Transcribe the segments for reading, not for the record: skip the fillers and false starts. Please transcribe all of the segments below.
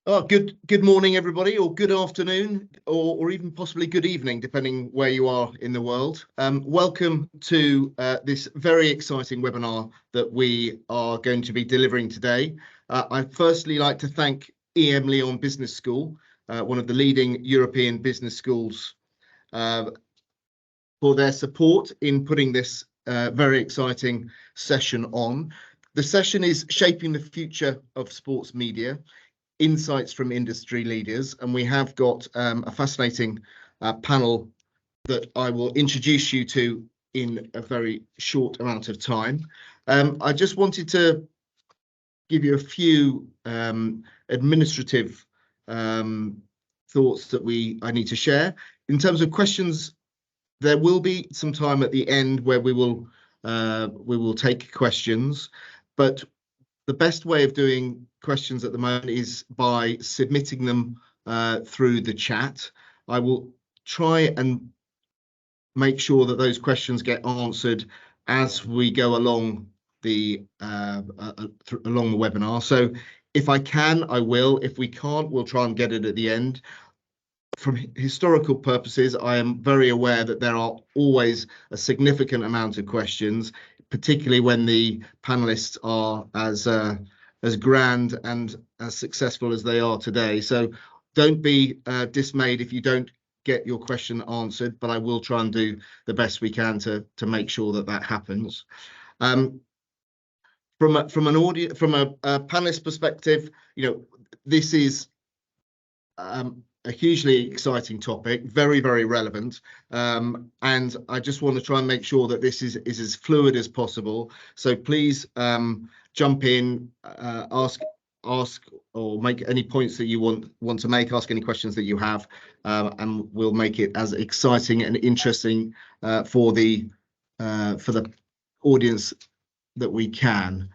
Oh, good morning, everybody, or good afternoon, or even possibly good evening, depending where you are in the world. Welcome to this very exciting webinar that we are going to be delivering today. I'd firstly like to thank emlyon Business School, one of the leading European business schools, for their support in putting this very exciting session on. The session is Shaping the Future of Sports Media, Insights from Industry Leaders, and we have got a fascinating panel that I will introduce you to in a very short amount of time. I just wanted to give you a few administrative thoughts that I need to share. In terms of questions, there will be some time at the end where we will take questions, but the best way of doing questions at the moment is by submitting them through the chat. I will try and make sure that those questions get answered as we go along the webinar. So if I can, I will. If we can't, we'll try and get it at the end. From historical purposes, I am very aware that there are always a significant amount of questions, particularly when the panelists are as grand and as successful as they are today. So don't be dismayed if you don't get your question answered, but I will try and do the best we can to make sure that that happens. From a panelist perspective, this is a hugely exciting topic, very, very relevant. And I just want to try and make sure that this is as fluid as possible. So please jump in, ask or make any points that you want to make, ask any questions that you have, and we'll make it as exciting and interesting for the audience that we can.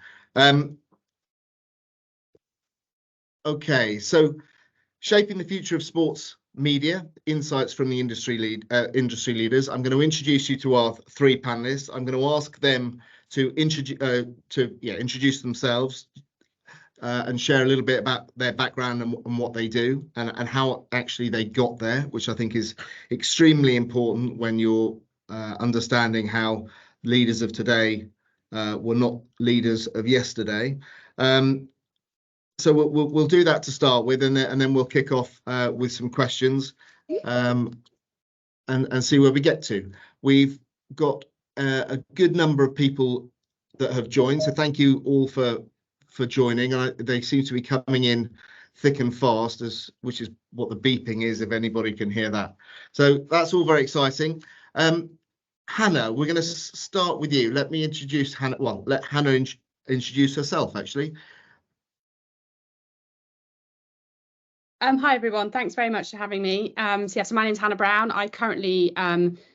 Okay, so Shaping the Future of Sports Media, Insights from the Industry Leaders. I'm going to introduce you to our three panelists. I'm going to ask them to introduce themselves and share a little bit about their background and what they do and how actually they got there, which I think is extremely important when you're understanding how leaders of today were not leaders of yesterday. So we'll do that to start with, and then we'll kick off with some questions and see where we get to. We've got a good number of people that have joined, so thank you all for joining. They seem to be coming in thick and fast, which is what the beeping is, if anybody can hear that. So that's all very exciting. Hannah, we're going to start with you. Let me introduce Hannah. Well, let Hannah introduce herself, actually. Hi everyone, thanks very much for having me. So my name's Hannah Brown. I currently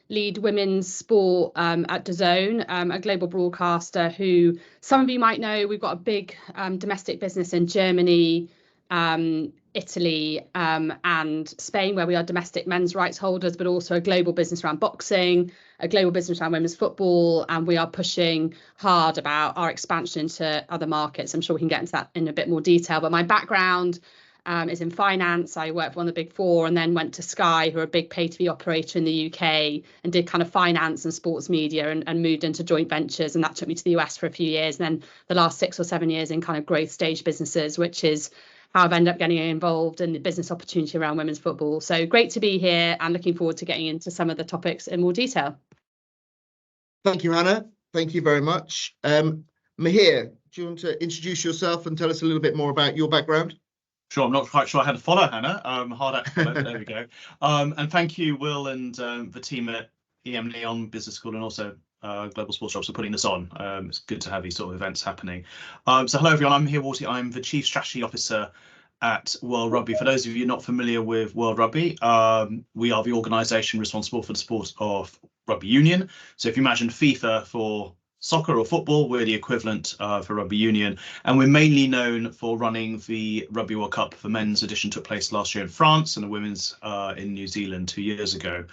lead women's sport at DAZN, a global broadcaster who some of you might know. We've got a big domestic business in Germany, Italy and Spain, where we are domestic men's rights holders, but also a global business around boxing, a global business around women's football, and we are pushing hard about our expansion into other markets. I'm sure we can get into that in a bit more detail, but my background is in finance. I worked for one of the big four and then went to Sky, who are a big pay TV operator in the UK, and did kind of finance and sports media and moved into joint ventures. And that took me to the US for a few years. And then the last 6 or 7 years in kind of growth stage businesses, which is how I've ended up getting involved in the business opportunity around women's football. So great to be here and looking forward to getting into some of the topics in more detail. Thank you, Hannah. Thank you very much. Mahir, do you want to introduce yourself and tell us a little bit more about your background? Sure, I'm not quite sure how to follow Hannah. Hard act to follow, but there we go. And thank you, Will, and the team at emlyon Business School and also Global Sports Shops for putting this on. It's good to have these sort of events happening. So hello, everyone. I'm Mahir Warty. I'm the Chief Strategy Officer at World Rugby. For those of you not familiar with World Rugby, we are the organisation responsible for the sport of rugby union. So if you imagine FIFA for soccer or football, we're the equivalent for rugby union, and we're mainly known for running the Rugby World Cup. The men's edition took place last year in France and the women's in New Zealand 2 years ago.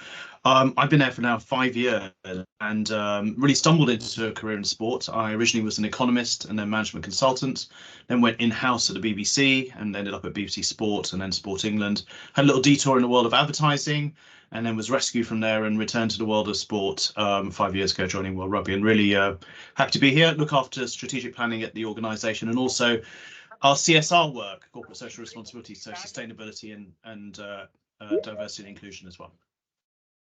I've been there for now 5 years and really stumbled into a career in sport. I originally was an economist and then management consultant, then went in-house at the BBC and ended up at BBC Sport and then Sport England. Had a little detour in the world of advertising and then was rescued from there and returned to the world of sport 5 years ago, joining World Rugby, and really happy to be here, look after strategic planning at the organisation and also our CSR work, corporate social responsibility, so sustainability and diversity and inclusion as well.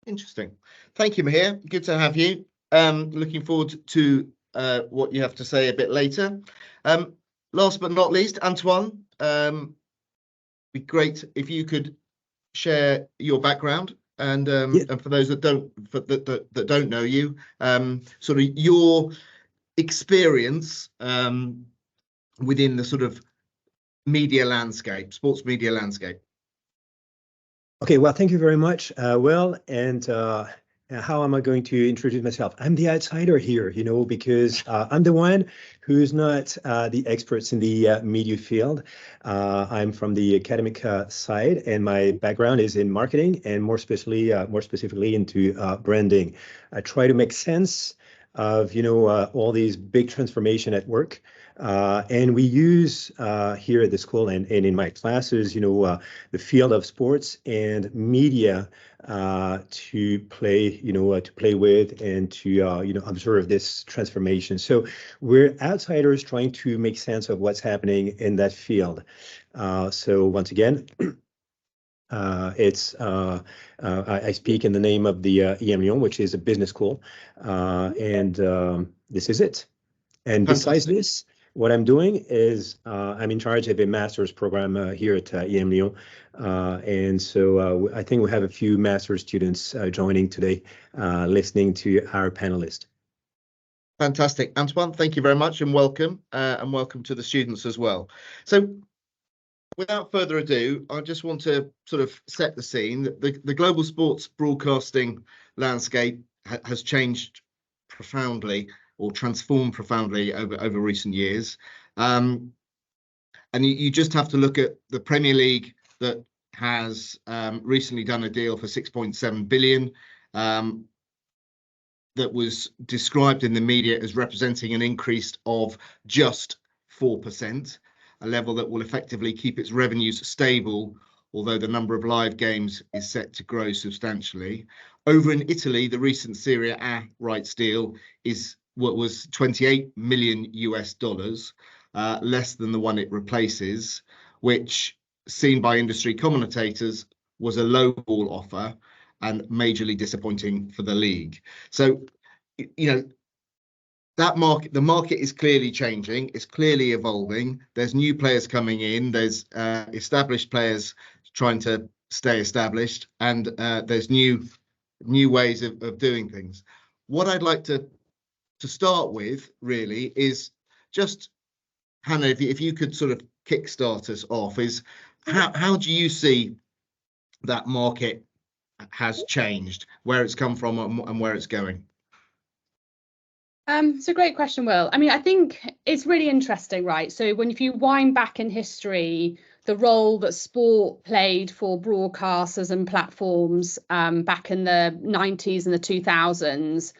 Interesting. Thank you, Mahir. Good to have you. Looking forward to what you have to say a bit later. Last but not least, Antoine, be great if you could share your background and for those that don't know you, sort of your experience within the sort of media landscape, sports media landscape. Okay, well, thank you very much, Will. And how am I going to introduce myself? I'm the outsider here, you know, because I'm the one who's not the experts in the media field. I'm from the academic side, and my background is in marketing, and more specifically into branding. I try to make sense of, you know, all these big transformation at work. And we use here at the school and in my classes, you know, the field of sports and media to play, you know, to play with and to, you know, observe this transformation. So we're outsiders trying to make sense of what's happening in that field. So once again, I speak in the name of the emlyon, which is a business school, and this is it. And besides this, what I'm doing is I'm in charge of a master's program here at emlyon, and so I think we have a few master's students joining today, listening to our panelists. Fantastic, Antoine. Thank you very much, and welcome to the students as well. So, without further ado, I just want to sort of set the scene. The global sports broadcasting landscape has changed profoundly, or transformed profoundly over recent years. And you just have to look at the Premier League that has recently done a deal for 6.7 billion that was described in the media as representing an increase of just 4%, a level that will effectively keep its revenues stable, although the number of live games is set to grow substantially. Over in Italy, the recent Serie A rights deal is what was $28 million US, less than the one it replaces, which, seen by industry commentators, was a lowball offer and majorly disappointing for the league. So, you know, the market is clearly changing. It's clearly evolving. There's new players coming in. There's established players trying to stay established, and there's new ways of doing things. What I'd like to start with really is just, Hannah, if you could sort of kickstart us off, is how do you see that market has changed, where it's come from and where it's going? It's a great question, Will. I mean, I think it's really interesting, right? So if you wind back in history, the role that sport played for broadcasters and platforms back in the 90s and the 2000s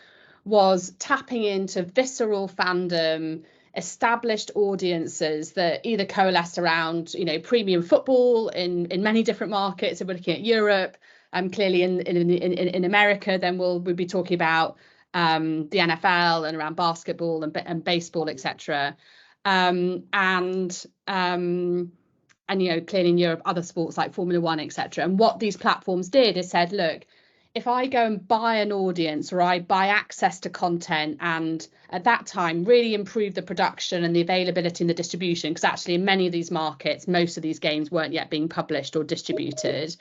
was tapping into visceral fandom, established audiences that either coalesced around, you know, premium football in many different markets. If we're looking at Europe, clearly in America, then we'll be talking about the NFL and around basketball and baseball, etc. And you know, clearly in Europe, other sports like Formula One, etc. And what these platforms did is said, look, if I go and buy an audience or I buy access to content, and at that time really improve the production and the availability and the distribution, because actually in many of these markets, most of these games weren't yet being published or distributed,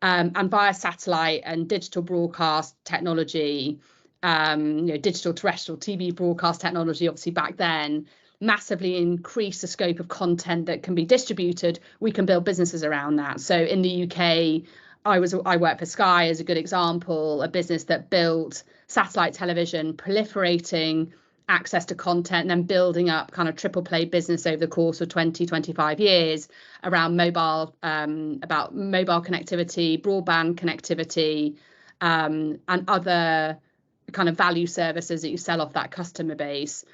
and via satellite and digital broadcast technology, you know, digital terrestrial TV broadcast technology, obviously back then, massively increase the scope of content that can be distributed. We can build businesses around that. So in the UK, I worked for Sky as a good example, a business that built satellite television, proliferating access to content, and then building up kind of triple play business over the course of 20-25 years around mobile, about mobile connectivity, broadband connectivity, and other kind of value services that you sell off that customer base.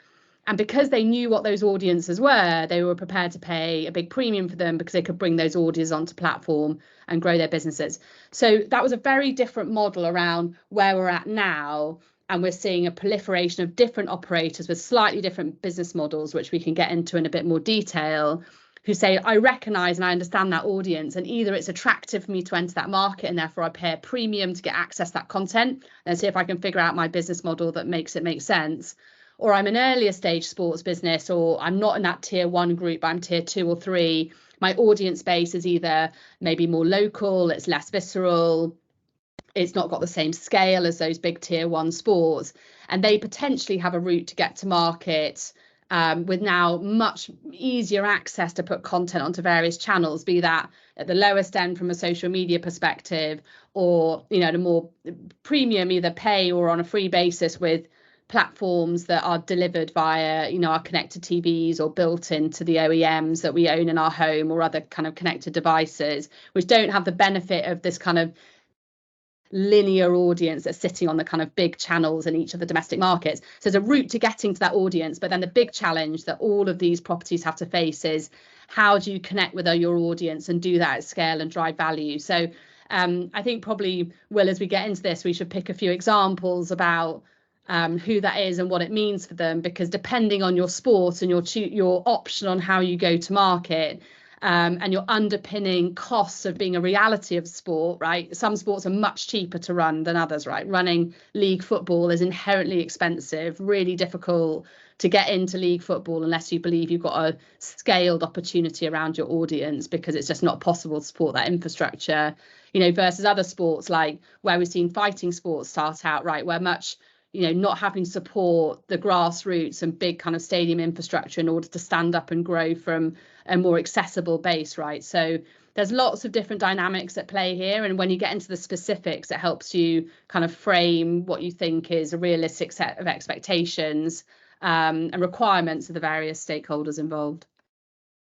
And because they knew what those audiences were, they were prepared to pay a big premium for them because they could bring those audiences onto platform and grow their businesses. So that was a very different model around where we're at now. And we're seeing a proliferation of different operators with slightly different business models, which we can get into in a bit more detail, who say, I recognise and I understand that audience, and either it's attractive for me to enter that market and therefore I pay a premium to get access to that content and see if I can figure out my business model that makes it make sense. Or I'm an earlier stage sports business, or I'm not in that tier 1 group, but I'm tier 2 or 3. My audience base is either maybe more local, it's less visceral, it's not got the same scale as those big tier 1 sports, and they potentially have a route to get to market with now much easier access to put content onto various channels, be that at the lowest end from a social media perspective, or at a more premium, either pay or on a free basis with platforms that are delivered via our connected TVs or built into the OEMs that we own in our home, or other kind of connected devices, which don't have the benefit of this kind of linear audience that's sitting on the kind of big channels in each of the domestic markets. So there's a route to getting to that audience, but then the big challenge that all of these properties have to face is, how do you connect with your audience and do that at scale and drive value? So I think probably, Will, as we get into this, we should pick a few examples about who that is and what it means for them, because depending on your sport and your option on how you go to market, and your underpinning costs of being a reality of sport, right? Some sports are much cheaper to run than others, right? Running league football is inherently expensive, really difficult to get into league football unless you believe you've got a scaled opportunity around your audience, because it's just not possible to support that infrastructure, versus other sports like where we've seen fighting sports start out, right, where much not having support, the grassroots and big kind of stadium infrastructure in order to stand up and grow from a more accessible base, right? So there's lots of different dynamics at play here. And when you get into the specifics, it helps you kind of frame what you think is a realistic set of expectations and requirements of the various stakeholders involved.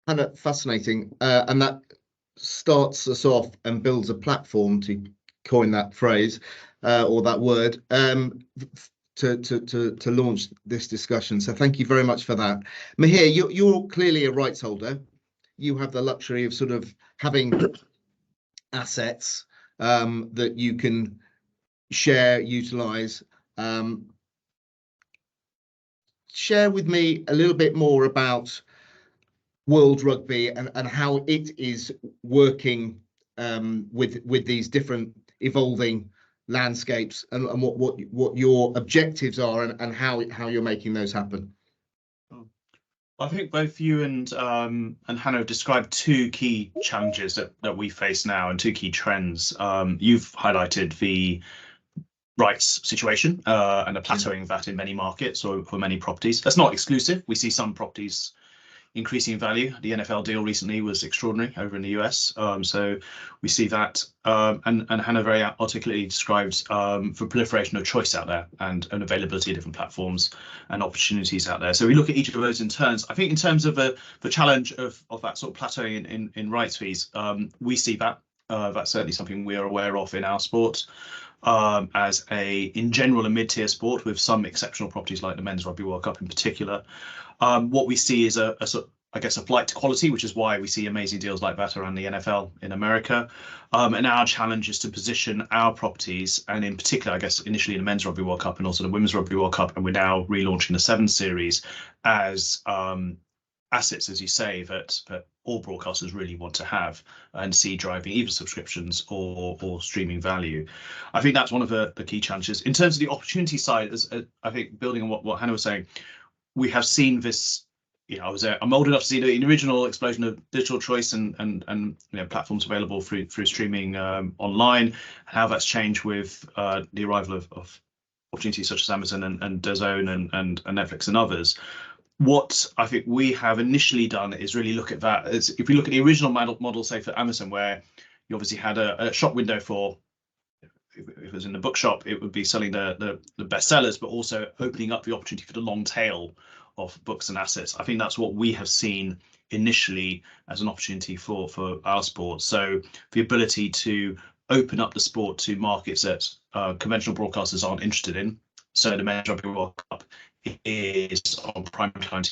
Hannah, fascinating. And that starts us off and builds a platform, to coin that phrase or that word, to launch this discussion. So thank you very much for that. Mahir, you're clearly a rights holder. You have the luxury of sort of having assets that you can share, utilize. Share with me a little bit more about World Rugby and how it is working with these different evolving landscapes, and what your objectives are, and how you're making those happen. I think both you and Hannah described two key challenges that we face now, and two key trends. You've highlighted the rights situation and the plateauing of that in many markets, or for many properties. That's not exclusive. We see some properties increasing in value. The NFL deal recently was extraordinary over in the US. So we see that, and Hannah very articulately described for proliferation of choice out there, and availability of different platforms and opportunities out there. So we look at each of those in turns. I think in terms of the challenge of that sort of plateauing in rights fees, we see that. That's certainly something we are aware of in our sport. As in general, a mid-tier sport with some exceptional properties like the Men's Rugby World Cup in particular. What we see is a flight to quality, which is why we see amazing deals like that around the NFL in America. And our challenge is to position our properties, and in particular, I guess, initially the Men's Rugby World Cup and also the Women's Rugby World Cup, and we're now relaunching the Sevens series, as assets, as you say, that all broadcasters really want to have and see driving either subscriptions or streaming value. I think that's one of the key challenges. In terms of the opportunity side, as I think building on what Hannah was saying, we have seen this. I'm old enough to see the original explosion of digital choice and platforms available through streaming online, and how that's changed with the arrival of opportunities such as Amazon and DAZN and Netflix and others. What I think we have initially done is really look at that as, if we look at the original model, say for Amazon, where you obviously had a shop window for, if it was in the bookshop, it would be selling the bestsellers, but also opening up the opportunity for the long tail of books and assets. I think that's what we have seen initially as an opportunity for our sport. So the ability to open up the sport to markets that conventional broadcasters aren't interested in. So the Men's Rugby World Cup is on prime time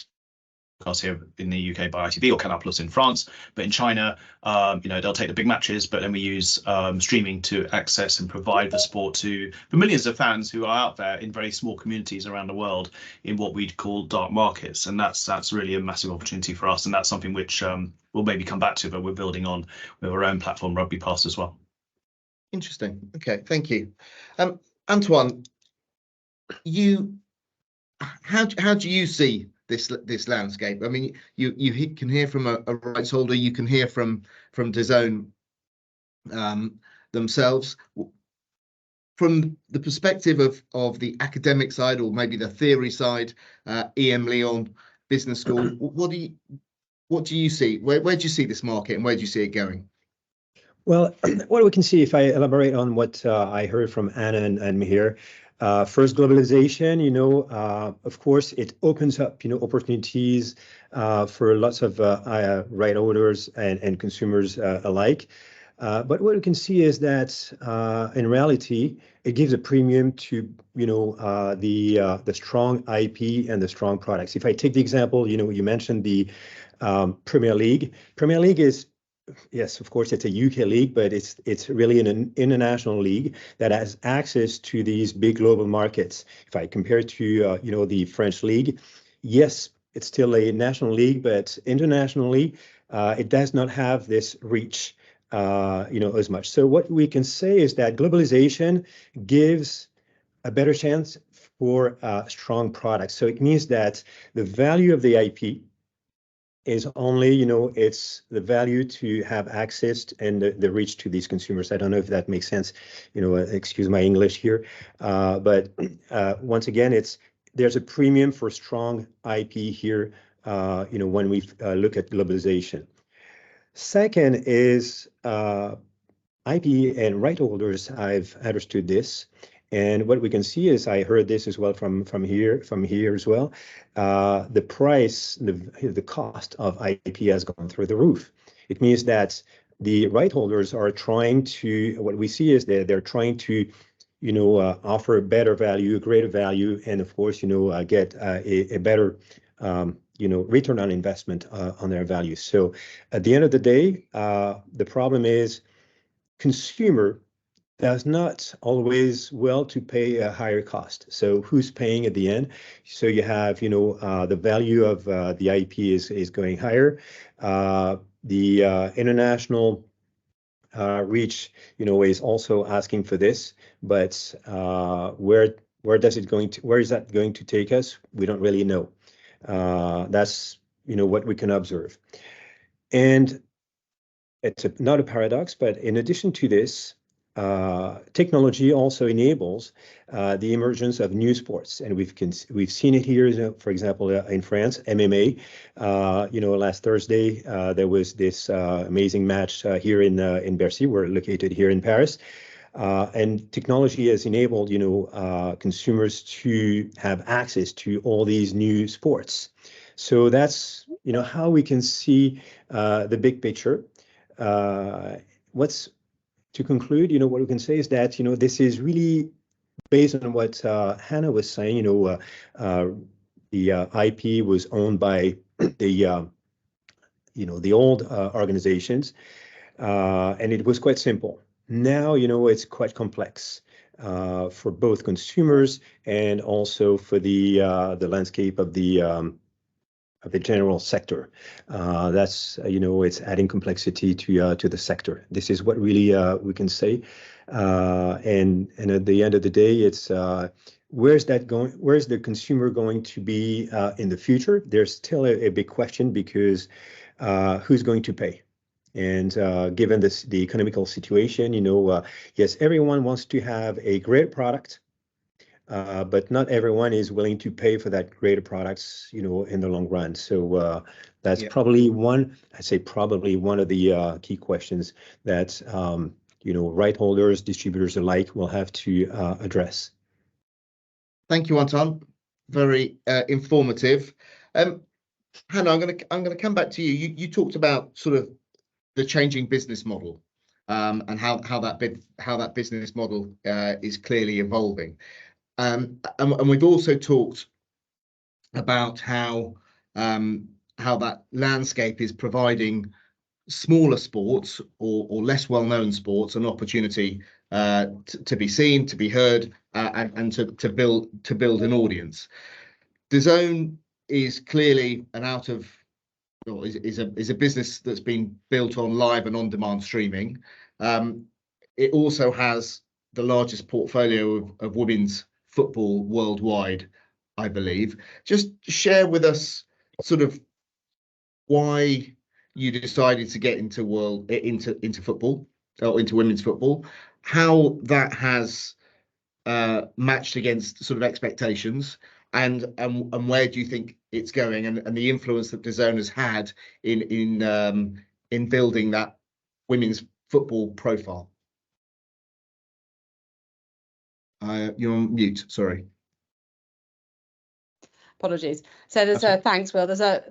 broadcast here in the UK by ITV or Canal Plus in France, but in China, they'll take the big matches, but then we use streaming to access and provide the sport to the millions of fans who are out there in very small communities around the world in what we'd call dark markets, and that's really a massive opportunity for us, and that's something which we'll maybe come back to, but we're building on with our own platform, Rugby Pass, as well. Interesting. Okay, thank you, Antoine. How do you see this landscape? I mean, you can hear from a rights holder, you can hear from DAZN themselves. From the perspective of the academic side, or maybe the theory side, emlyon Business School, what do you see? Where do you see this market, and where do you see it going? Well, what we can see, if I elaborate on what I heard from Anna and Mihir, first, globalization, of course, it opens up, opportunities for lots of right holders and consumers alike. But what we can see is that in reality, it gives a premium to, the strong IP and the strong products. If I take the example, you mentioned the Premier League. Premier League is, yes, of course, it's a UK league, but it's really an international league that has access to these big global markets. If I compare to, the French league, yes, it's still a national league, but internationally, it does not have this reach, as much. So what we can say is that globalization gives a better chance for strong products. So it means that the value of the IP is only, it's the value to have access and the reach to these consumers. I don't know if that makes sense, excuse my English here. But once again, there's a premium for strong IP here, when we look at globalization. Second is IP and right holders. I've understood this. And what we can see is, I heard this as well from here as well. The price, the cost of IP has gone through the roof. It means that the right holders are trying to, what we see is they're trying to, offer a better value, a greater value, and of course, get a better, return on investment on their value. So at the end of the day, the problem is consumer does not always well to pay a higher cost. So who's paying at the end? So you have, the value of the IP is going higher. The international reach, is also asking for this. But where is that going to take us? We don't really know. That's, what we can observe. And it's not a paradox, but in addition to this, technology also enables the emergence of new sports, and we've seen it here. For example, in France, MMA. Last Thursday there was this amazing match here in Bercy. We're located here in Paris, and technology has enabled consumers to have access to all these new sports. So that's how we can see the big picture. To conclude, what we can say is that, this is really based on what Hannah was saying. The IP was owned by the old organizations, and it was quite simple. Now, it's quite complex for both consumers and also for the landscape of the general sector. That's, it's adding complexity to the sector. This is what really we can say. And at the end of the day, it's where's the consumer going to be in the future? There's still a big question, because who's going to pay? And given the economical situation, yes, everyone wants to have a great product. But not everyone is willing to pay for that greater products, in the long run. So that's probably one of the key questions that, right holders, distributors alike will have to address. Thank you, Antoine. Very informative. Hannah, I'm going to come back to you. You talked about sort of the changing business model and how that business model is clearly evolving. And we've also talked about how that landscape is providing smaller sports or less well-known sports an opportunity to be seen, to be heard, and to build an audience. DAZN is clearly is a business that's been built on live and on-demand streaming. It also has the largest portfolio of women's football worldwide, I believe. Just share with us sort of why you decided to get into football, or into women's football, how that has matched against sort of expectations, and where do you think it's going, and the influence that DAZN has had in building that women's football profile. You're on mute, sorry. Apologies. So there's thanks, Will. There's a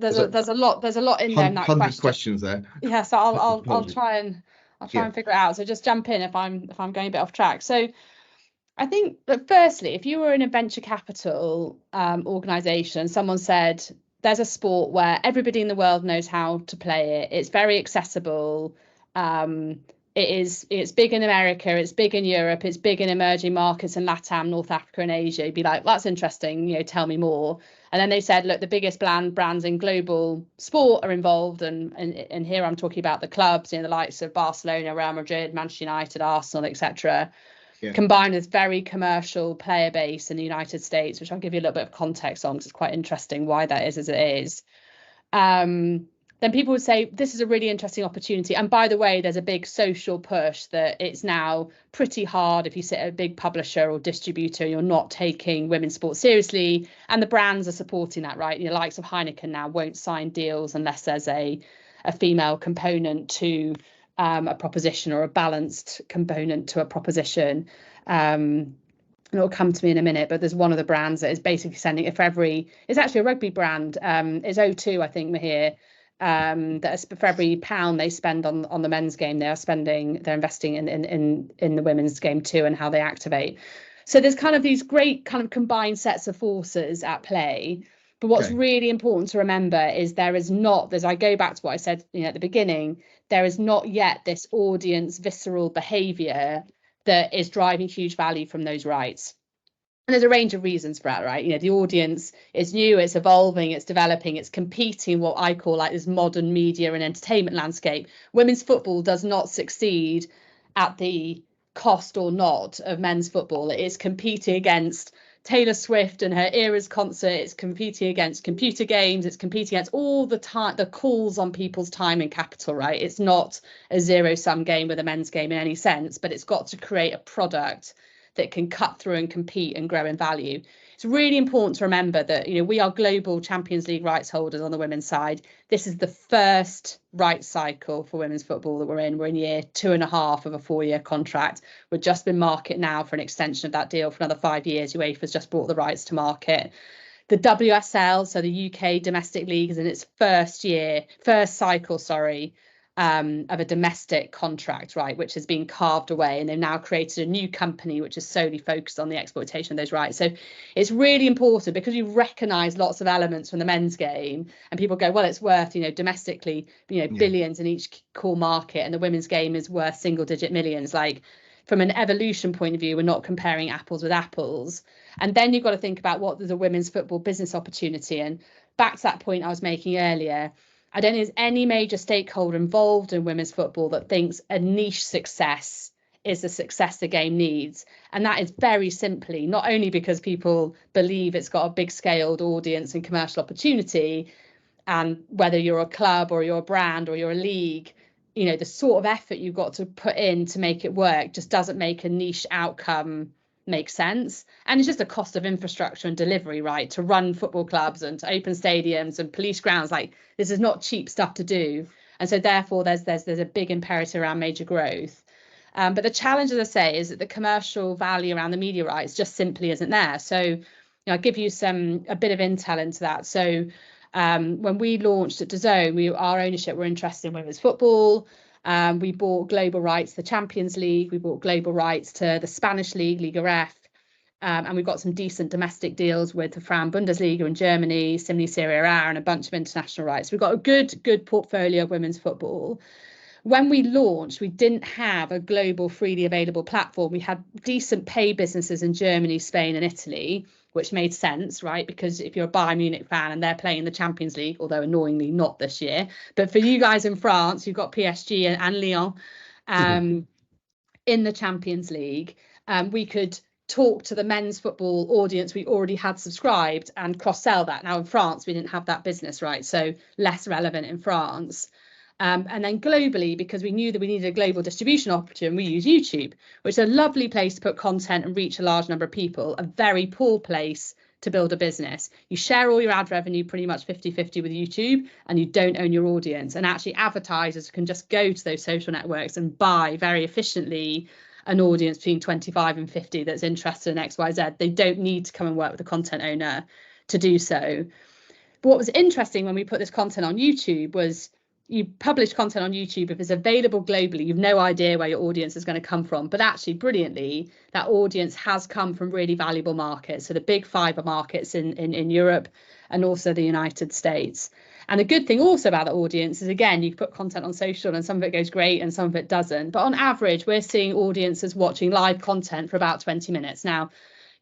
lot in there in that 100 questions there. Yeah, so I'll try and figure it out. So just jump in if I'm going a bit off track. So I think that firstly, if you were in a venture capital organization, someone said there's a sport where everybody in the world knows how to play it. It's very accessible. It's big in America, it's big in Europe, it's big in emerging markets in LATAM, North Africa and Asia. You'd be like, that's interesting, tell me more. And then they said, look, the biggest brands in global sport are involved, and here I'm talking about the clubs, the likes of Barcelona, Real Madrid, Manchester United, Arsenal, etc. Yeah. Combined with very commercial player base in the United States, which I'll give you a little bit of context on because it's quite interesting why that is as it is. Then people would say, this is a really interesting opportunity. And by the way, there's a big social push that it's now pretty hard if you sit at a big publisher or distributor, you're not taking women's sports seriously. And the brands are supporting that, right? The likes of Heineken now won't sign deals unless there's a female component to a proposition, or a balanced component to a proposition. It'll come to me in a minute, but there's one of the brands that is basically sending it for it's actually a rugby brand. It's O2, I think, Mahir. That is, for every pound they spend on the men's game, they're investing in the women's game too, and how they activate. So there's kind of these great kind of combined sets of forces at play. But what's really important to remember is I go back to what I said at the beginning, there is not yet this audience visceral behavior that is driving huge value from those rights. And there's a range of reasons for that, right? The audience is new, it's evolving, it's developing, it's competing what I call like this modern media and entertainment landscape. Women's football does not succeed at the cost or not of men's football. It is competing against Taylor Swift and her Eras concert. It's competing against computer games. It's competing against all the calls on people's time and capital, right? It's not a zero-sum game with a men's game in any sense, but it's got to create a product that can cut through and compete and grow in value. It's really important to remember that we are global Champions League rights holders on the women's side. This is the first rights cycle for women's football that we're in. We're in year 2.5 of a 4-year contract. We've just been market now for an extension of that deal for another 5 years. UEFA's just brought the rights to market. The WSL, so the UK domestic league, is in its first cycle, of a domestic contract, right, which has been carved away, and they've now created a new company which is solely focused on the exploitation of those rights. So it's really important, because you recognise lots of elements from the men's game, and people go, well, it's worth domestically billions in each core market, and the women's game is worth single-digit millions. Like, from an evolution point of view, we're not comparing apples with apples. And then you've got to think about what there's a women's football business opportunity. And back to that point I was making earlier, I don't think there's any major stakeholder involved in women's football that thinks a niche success is the success the game needs. And that is very simply not only because people believe it's got a big scaled audience and commercial opportunity, and whether you're a club or you're a brand or you're a league, the sort of effort you've got to put in to make it work just doesn't make a niche outcome make sense. And it's just a cost of infrastructure and delivery, right, to run football clubs and to open stadiums and police grounds. Like, this is not cheap stuff to do, and so therefore there's a big imperative around major growth. But the challenge, as I say, is that the commercial value around the media rights just simply isn't there. So I'll give you a bit of intel into that. So when we launched at DAZN, our ownership were interested in women's football. We bought global rights to the Champions League. We bought global rights to the Spanish League, Liga F. And we've got some decent domestic deals with the Frauen Bundesliga in Germany, similarly Serie A, and a bunch of international rights. We've got a good portfolio of women's football. When we launched, we didn't have a global freely available platform. We had decent pay businesses in Germany, Spain and Italy, which made sense, right? Because if you're a Bayern Munich fan and they're playing the Champions League, although annoyingly not this year, but for you guys in France, you've got PSG and Lyon in the Champions League, we could talk to the men's football audience we already had subscribed and cross-sell that. Now in France, we didn't have that business, right? So less relevant in France. And then globally, because we knew that we needed a global distribution opportunity, we use YouTube, which is a lovely place to put content and reach a large number of people, a very poor place to build a business. You share all your ad revenue pretty much 50-50 with YouTube, and you don't own your audience. And actually advertisers can just go to those social networks and buy very efficiently an audience between 25 and 50 that's interested in XYZ. They don't need to come and work with the content owner to do so. But what was interesting when we put this content on YouTube was you publish content on YouTube. If it's available globally, you've no idea where your audience is going to come from. But actually, brilliantly, that audience has come from really valuable markets. So the big fiber markets in Europe and also the United States. And the good thing also about the audience is, again, you put content on social and some of it goes great and some of it doesn't. But on average, we're seeing audiences watching live content for about 20 minutes. Now,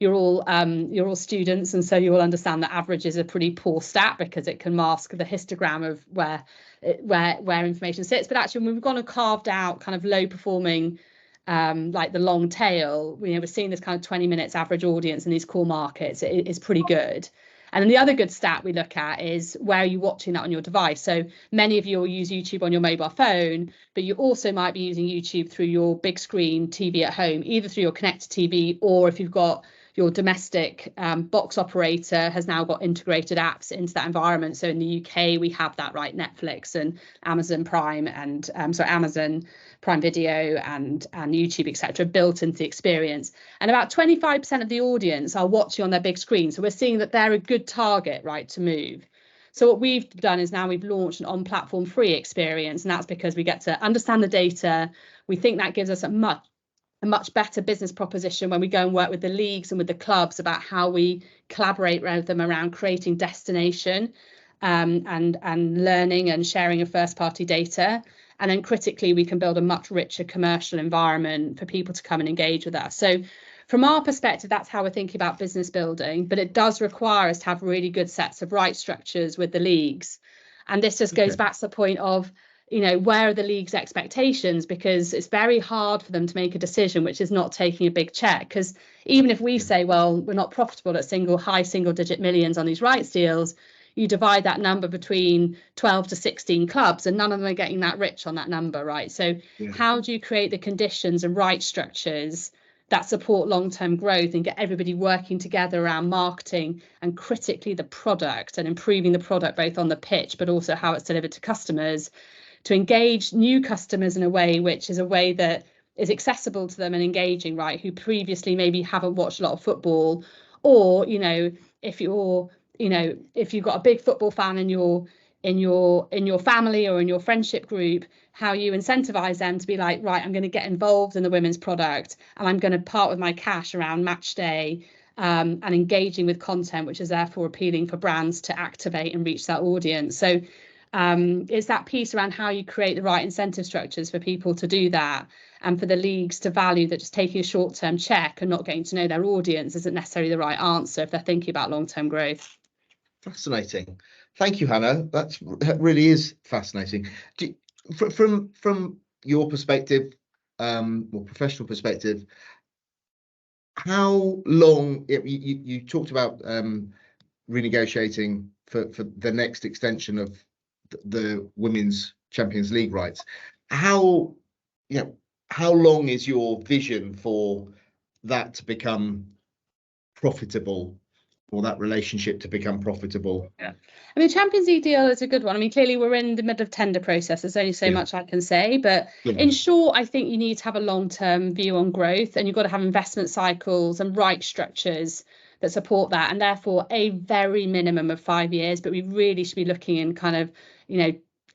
you're all students, and so you will understand that average is a pretty poor stat because it can mask the histogram of where information sits. But actually, when we've gone and carved out kind of low performing, like the long tail, we're seeing this kind of 20 minutes average audience in these core markets. It is pretty good. And then the other good stat we look at is where are you watching that on your device? So many of you will use YouTube on your mobile phone, but you also might be using YouTube through your big screen TV at home, either through your connected TV, or if you've got your domestic box operator has now got integrated apps into that environment. So in the UK, we have that, right? Netflix and Amazon Prime and Amazon Prime Video and YouTube, etc., built into the experience. And about 25% of the audience are watching on their big screen. So we're seeing that they're a good target, right, to move. So what we've done is now we've launched an on-platform free experience, and that's because we get to understand the data. We think that gives us a much better business proposition when we go and work with the leagues and with the clubs about how we collaborate with them around creating destination and learning and sharing of first party data. And then critically, we can build a much richer commercial environment for people to come and engage with us. So from our perspective, that's how we're thinking about business building, but it does require us to have really good sets of rights structures with the leagues. And this just goes back to the point of, where are the league's expectations? Because it's very hard for them to make a decision which is not taking a big check. Because even if we say, well, we're not profitable at high single digit millions on these rights deals, you divide that number between 12 to 16 clubs and none of them are getting that rich on that number, right? So how do you create the conditions and rights structures that support long-term growth and get everybody working together around marketing and critically the product and improving the product both on the pitch but also how it's delivered to customers, to engage new customers in a way which is a way that is accessible to them and engaging, right, who previously maybe haven't watched a lot of football, or if you've got a big football fan in your family or in your friendship group, how you incentivize them to be like, right, I'm going to get involved in the women's product and I'm going to part with my cash around match day and engaging with content which is therefore appealing for brands to activate and reach that audience. So it's that piece around how you create the right incentive structures for people to do that, and for the leagues to value that just taking a short-term check and not getting to know their audience isn't necessarily the right answer if they're thinking about long-term growth. Fascinating. Thank you, Hannah. That really is fascinating. From your perspective, or professional perspective, how long, you talked about renegotiating for the next extension of the Women's Champions League rights. How long is your vision for that to become profitable, or that relationship to become profitable? Yeah, I mean, Champions League deal is a good one. I mean, clearly we're in the middle of tender process. There's only so much I can say, but in short, I think you need to have a long-term view on growth, and you've got to have investment cycles and right structures that support that, and therefore a very minimum of 5 years. But we really should be looking in kind of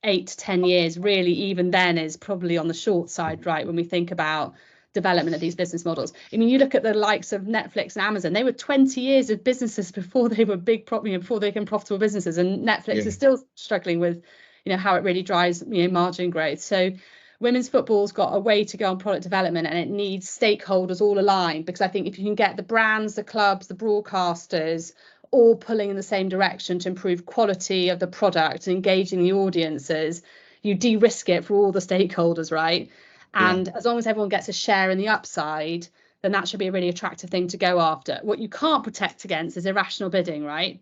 8 to 10 years, really, even then, is probably on the short side, right, when we think about development of these business models. I mean, you look at the likes of Netflix and Amazon, they were 20 years of businesses before they were before they became profitable businesses, and Netflix is still struggling with, how it really drives, margin growth. So women's football's got a way to go on product development, and it needs stakeholders all aligned, because I think if you can get the brands, the clubs, the broadcasters all pulling in the same direction to improve quality of the product and engaging the audiences, you de-risk it for all the stakeholders, right? And as long as everyone gets a share in the upside, then that should be a really attractive thing to go after. What you can't protect against is irrational bidding, right?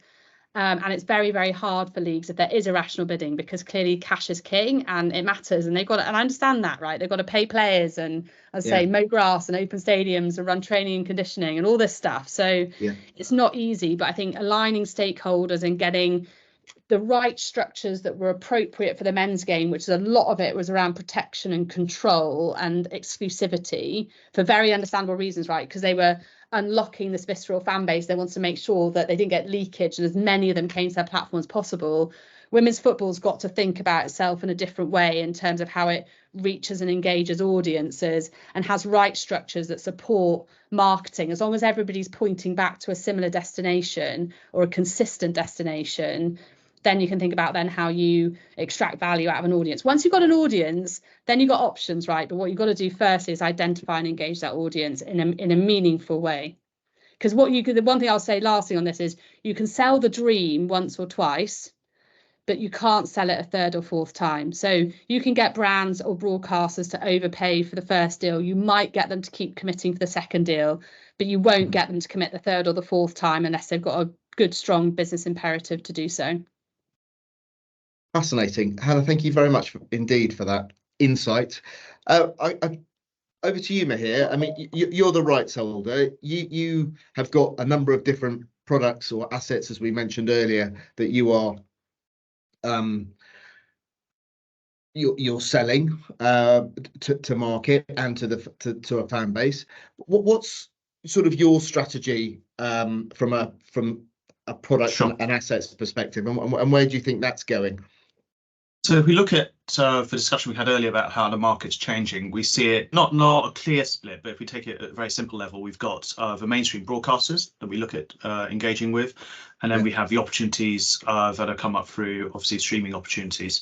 And it's very, very hard for leagues if there is irrational bidding, because clearly cash is king and it matters. And they've got to, and I understand that, right? They've got to pay players and, as I say, mow grass and open stadiums and run training and conditioning and all this stuff. So it's not easy, but I think aligning stakeholders and getting the right structures that were appropriate for the men's game, which is a lot of it was around protection and control and exclusivity for very understandable reasons, right? Because they were unlocking this visceral fan base. They wanted to make sure that they didn't get leakage and as many of them came to their platform as possible. Women's football's got to think about itself in a different way in terms of how it reaches and engages audiences and has right structures that support marketing. As long as everybody's pointing back to a similar destination or a consistent destination, then you can think about then how you extract value out of an audience. Once you've got an audience, then you've got options, right? But what you've got to do first is identify and engage that audience in a meaningful way. Because the one thing I'll say lastly on this is you can sell the dream once or twice, but you can't sell it a third or fourth time. So you can get brands or broadcasters to overpay for the first deal. You might get them to keep committing for the second deal, but you won't get them to commit the third or the fourth time unless they've got a good, strong business imperative to do so. Fascinating. Hannah, thank you very much indeed for that insight. Over to you, Mahir. I mean, you're the rights holder. You have got a number of different products or assets, as we mentioned earlier, that you are you're selling to market and to a fan base. What's sort of your strategy from a product and assets perspective, and where do you think that's going? So if we look at the discussion we had earlier about how the market's changing, we see it not a clear split, but if we take it at a very simple level, we've got the mainstream broadcasters that we look at engaging with, and then we have the opportunities that have come up through, obviously, streaming opportunities.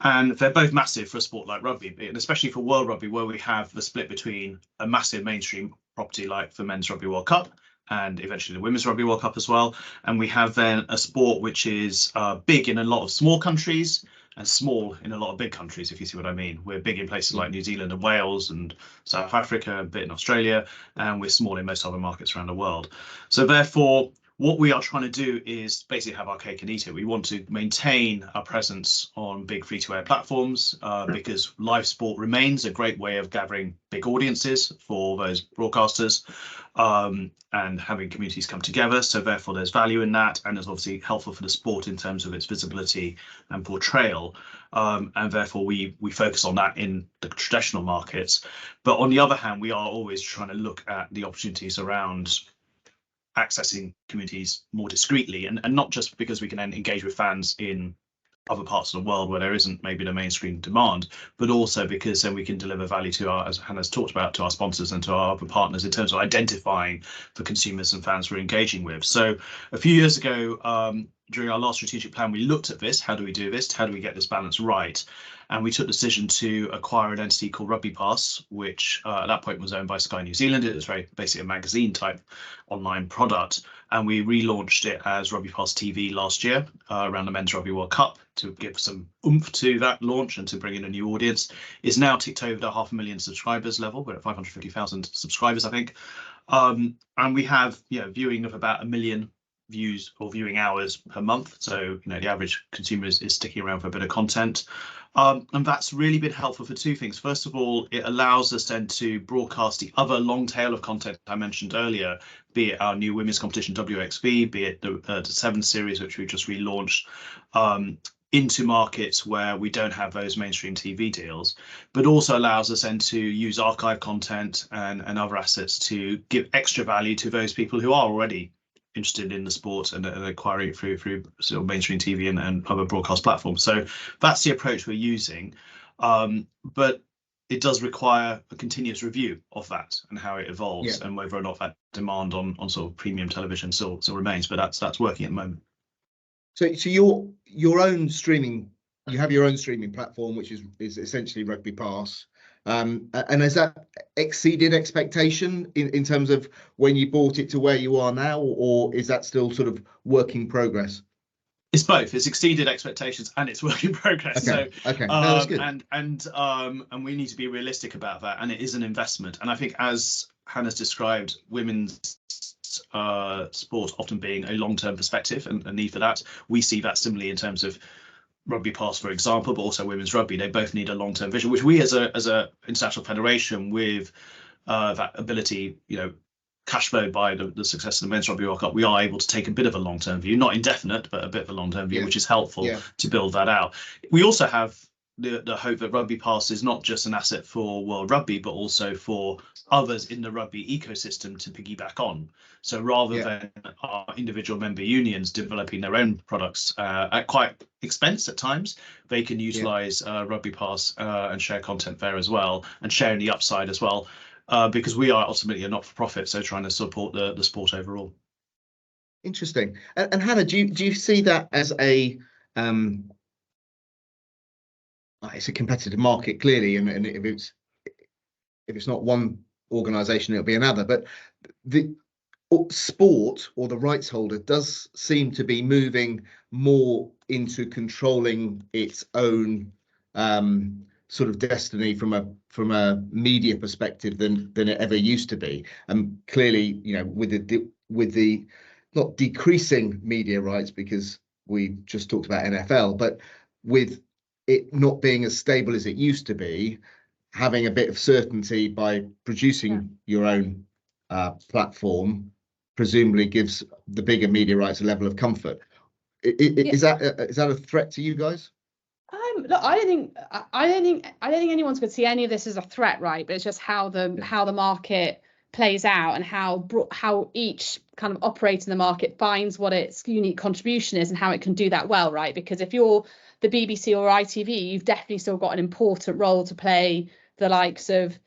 And they're both massive for a sport like rugby, and especially for World Rugby, where we have the split between a massive mainstream property like the Men's Rugby World Cup and eventually the Women's Rugby World Cup as well. And we have then a sport which is big in a lot of small countries and small in a lot of big countries, if you see what I mean. We're big in places like New Zealand and Wales and South Africa, a bit in Australia, and we're small in most other markets around the world. So therefore, what we are trying to do is basically have our cake and eat it. We want to maintain our presence on big free-to-air platforms because live sport remains a great way of gathering big audiences for those broadcasters and having communities come together. So therefore, there's value in that, and it's obviously helpful for the sport in terms of its visibility and portrayal. And therefore, we focus on that in the traditional markets. But on the other hand, we are always trying to look at the opportunities around accessing communities more discreetly, and not just because we can then engage with fans in other parts of the world where there isn't maybe the mainstream demand, but also because then we can deliver value to our, as Hannah's talked about, to our sponsors and to our other partners in terms of identifying the consumers and fans we're engaging with. So a few years ago, during our last strategic plan, we looked at this. How do we do this? How do we get this balance right? And we took the decision to acquire an entity called Rugby Pass, which at that point was owned by Sky New Zealand. It was very basically a magazine type online product. And we relaunched it as Rugby Pass TV last year around the Men's Rugby World Cup to give some oomph to that launch and to bring in a new audience. It's now ticked over the 500,000 subscribers level. We're at 550,000 subscribers, I think. And we have viewing of about 1 million views or viewing hours per month. So the average consumer is sticking around for a bit of content. And that's really been helpful for two things. First of all, it allows us then to broadcast the other long tail of content I mentioned earlier, be it our new women's competition WXV, be it the 7 series, which we just relaunched, into markets where we don't have those mainstream TV deals, but also allows us then to use archive content and other assets to give extra value to those people who are already interested in the sport and acquiring it through sort of mainstream TV and other broadcast platforms. So that's the approach we're using, but it does require a continuous review of that and how it evolves, and whether or not that demand on sort of premium television still remains. But that's working at the moment. So your own streaming, you have your own streaming platform, which is essentially Rugby Pass. And has that exceeded expectation in terms of when you bought it to where you are now, or is that still sort of work in progress? It's both. It's exceeded expectations and it's work in progress. Okay. So okay, no, that's good. And we need to be realistic about that. And it is an investment. And I think, as Hannah's described, women's sport often being a long-term perspective and a need for that. We see that similarly in terms of Rugby Pass, for example, but also women's rugby. They both need a long-term vision, which we as a international federation with that ability, cash flow by the success of the Men's Rugby World Cup, we are able to take a bit of a long-term view, not indefinite, but a bit of a long-term view, which is helpful to build that out. We also have the hope that Rugby Pass is not just an asset for World Rugby, but also for others in the rugby ecosystem to piggyback on. So rather than our individual member unions developing their own products at quite expense at times, they can utilize Rugby Pass and share content there as well, and sharing the upside as well. Because we are ultimately a not-for-profit, so trying to support the sport overall. Interesting. And Hannah, do you see that as a it's a competitive market clearly, and if it's not one organisation, it'll be another. But the sport or the rights holder does seem to be moving more into controlling its own sort of destiny from a media perspective than it ever used to be. And clearly, with the not decreasing media rights, because we just talked about NFL, but with it not being as stable as it used to be, having a bit of certainty by producing your own platform presumably gives the bigger media rights a level of comfort. Is that a threat to you guys? Look, I don't think anyone's going to see any of this as a threat, right? But it's just how the market plays out and how each kind of operator in the market finds what its unique contribution is and how it can do that well, right? Because if you're the BBC or ITV, you've definitely still got an important role to play. The likes of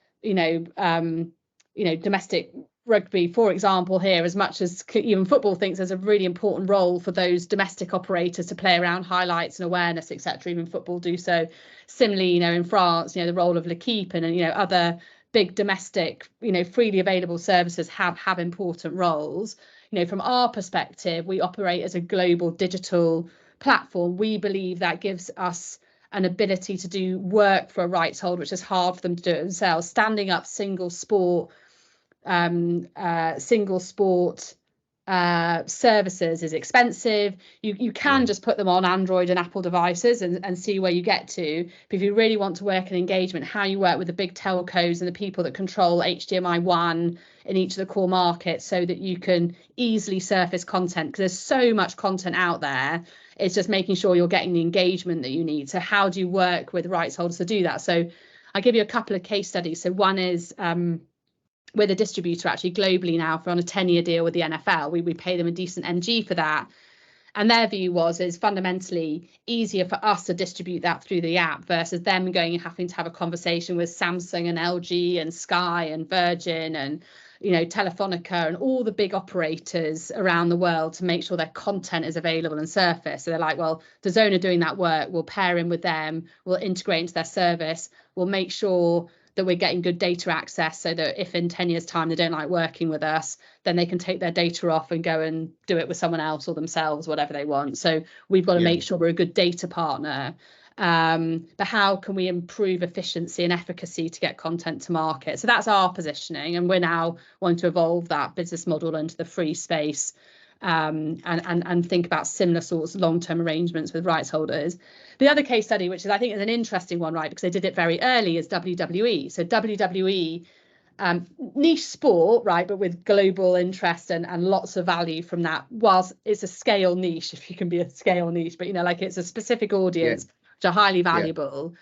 domestic rugby, for example, here, as much as even football thinks there's a really important role for those domestic operators to play around highlights and awareness, etc. Even football do so. Similarly, in France, the role of L'Equipe and other big domestic, freely available services have important roles. From our perspective, we operate as a global digital platform. We believe that gives us an ability to do work for a rights holder, which is hard for them to do it themselves. Standing up single sport services is expensive. You can just put them on Android and Apple devices and see where you get to. But if you really want to work in engagement, how you work with the big telcos and the people that control HDMI 1 in each of the core markets, so that you can easily surface content, because there's so much content out there. It's just making sure you're getting the engagement that you need. So how do you work with rights holders to do that? So I'll give you a couple of case studies. So one is we're the distributor actually globally now on a 10-year deal with the NFL. We pay them a decent MG for that. And their view is fundamentally easier for us to distribute that through the app versus them going and having to have a conversation with Samsung and LG and Sky and Virgin and Telefonica and all the big operators around the world to make sure their content is available and surfaced. So they're like, well, DAZN are doing that work. We'll pair in with them. We'll integrate into their service. We'll make sure that we're getting good data access, so that if in 10 years' time they don't like working with us, then they can take their data off and go and do it with someone else or themselves, whatever they want. So we've got to make sure we're a good data partner. But how can we improve efficiency and efficacy to get content to market? So that's our positioning, and we're now wanting to evolve that business model into the free space, and think about similar sorts of long-term arrangements with rights holders. The other case study, which I think is an interesting one, right, because they did it very early, is WWE. So WWE, niche sport, right, but with global interest and lots of value from that, whilst it's a scale niche, if you can be a scale niche, but it's a specific audience which are highly valuable.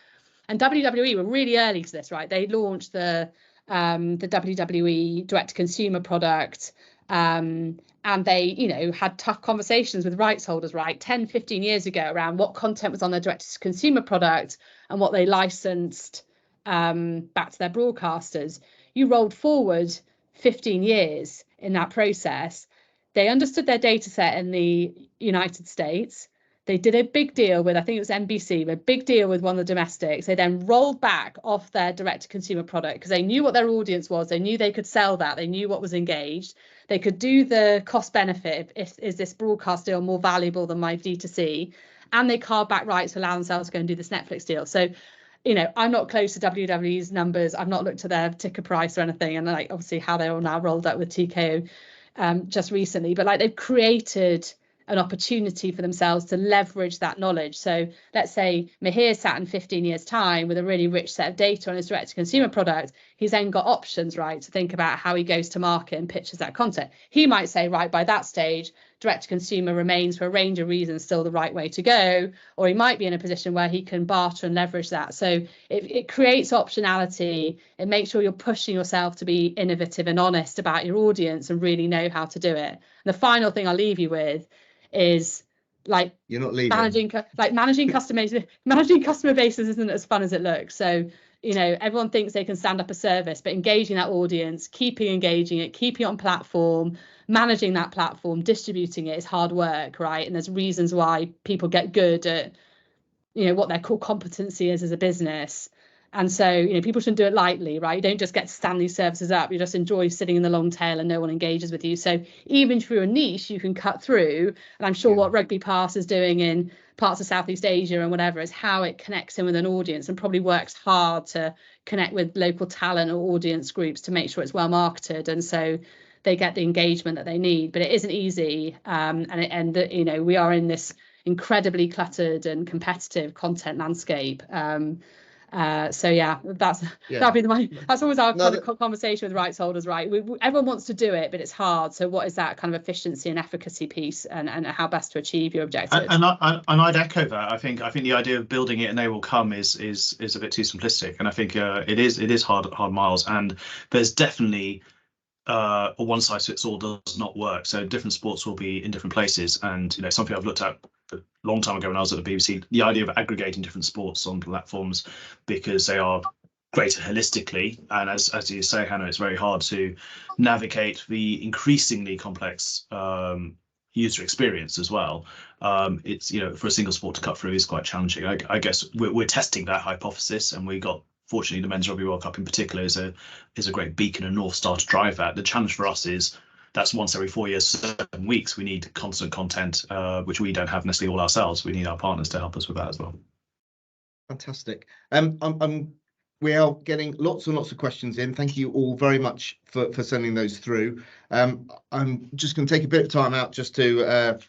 And WWE were really early to this, right? They launched the WWE direct-to-consumer product And they, you know, had tough conversations with rights holders, right, 10, 15 years ago around what content was on their direct-to-consumer product and what they licensed back to their broadcasters. You rolled forward 15 years in that process. They understood their data set in the United States. They did a big deal with, I think it was NBC, a big deal with one of the domestics. They then rolled back off their direct-to-consumer product because they knew what their audience was. They knew they could sell that. They knew what was engaged. They could do the cost benefit. Is this broadcast deal more valuable than my D2C? And they carved back rights to allow themselves to go and do this Netflix deal. So, you know, I'm not close to WWE's numbers. I've not looked at their ticker price or anything. And like, obviously how they're all now rolled up with TKO just recently. But like, they've created an opportunity for themselves to leverage that knowledge. So let's say Mahir sat in 15 years time with a really rich set of data on his direct to consumer product. He's then got options, right, to think about how he goes to market and pitches that content. He might say, right, by that stage, direct to consumer remains for a range of reasons still the right way to go, or he might be in a position where he can barter and leverage that. So it creates optionality. It makes sure you're pushing yourself to be innovative and honest about your audience and really know how to do it. And the final thing I'll leave you with is, like, you're not leaving. managing customer bases isn't as fun as it looks. So, you know, everyone thinks they can stand up a service, but engaging that audience, keeping engaging it, keeping it on platform, managing that platform, distributing it is hard work, right? And there's reasons why people get good at, you know, what their core competency is as a business. And so, you know, people shouldn't do it lightly, right? You don't just get to stand these services up. You just enjoy sitting in the long tail and no one engages with you. So even through a niche, you can cut through. And I'm sure what Rugby Pass is doing in parts of Southeast Asia and whatever is how it connects in with an audience and probably works hard to connect with local talent or audience groups to make sure it's well marketed. And so they get the engagement that they need. But it isn't easy. You know, we are in this incredibly cluttered and competitive content landscape. So yeah, that's always our kind of conversation with rights holders, right? Everyone wants to do it, but it's hard. So what is that kind of efficiency and efficacy piece, and how best to achieve your objectives? And I'd echo that. I think the idea of building it and they will come is a bit too simplistic, and I think it is hard miles, and there's definitely a one size fits all does not work. So different sports will be in different places, and you know, something I've looked at a long time ago when I was at the BBC, the idea of aggregating different sports on platforms because they are greater holistically. And as you say, Hannah, it's very hard to navigate the increasingly complex user experience as well. It's, you know, for a single sport to cut through is quite challenging. I guess we're testing that hypothesis, and we got, fortunately, the Men's Rugby World Cup in particular is a great beacon and North Star to drive that. The challenge for us is that's once every 4 years, 7 weeks. We need constant content, which we don't have necessarily all ourselves. We need our partners to help us with that as well. Fantastic. We are getting lots and lots of questions in. Thank you all very much for sending those through. I'm just going to take a bit of time out just to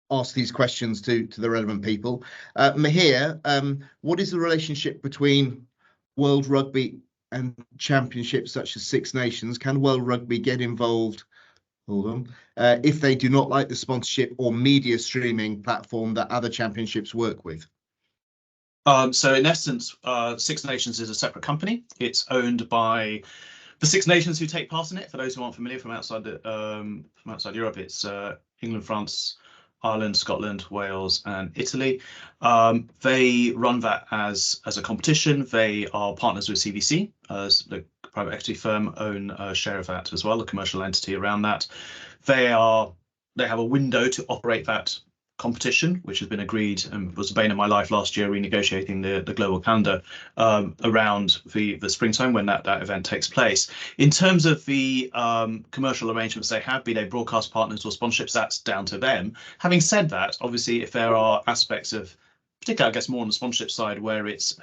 ask these questions to the relevant people. Mahir, what is the relationship between World Rugby and championships such as Six Nations? Can World Rugby get involved, if they do not like the sponsorship or media streaming platform that other championships work with? So in essence, Six Nations is a separate company. It's owned by the Six Nations who take part in it. For those who aren't familiar from outside Europe, it's England, France, Ireland, Scotland, Wales, and Italy. They run that as a competition. They are partners with CVC, as the private equity firm, own a share of that as well, a commercial entity around that. They have a window to operate that competition, which has been agreed and was the bane of my life last year, renegotiating the global calendar around the springtime when that event takes place. In terms of the commercial arrangements they have, be they broadcast partners or sponsorships, that's down to them. Having said that, obviously, if there are aspects of, particularly I guess more on the sponsorship side, where it's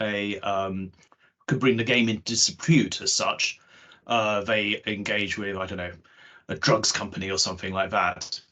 could bring the game into dispute as such, they engage with, I don't know, a drugs company or something like that,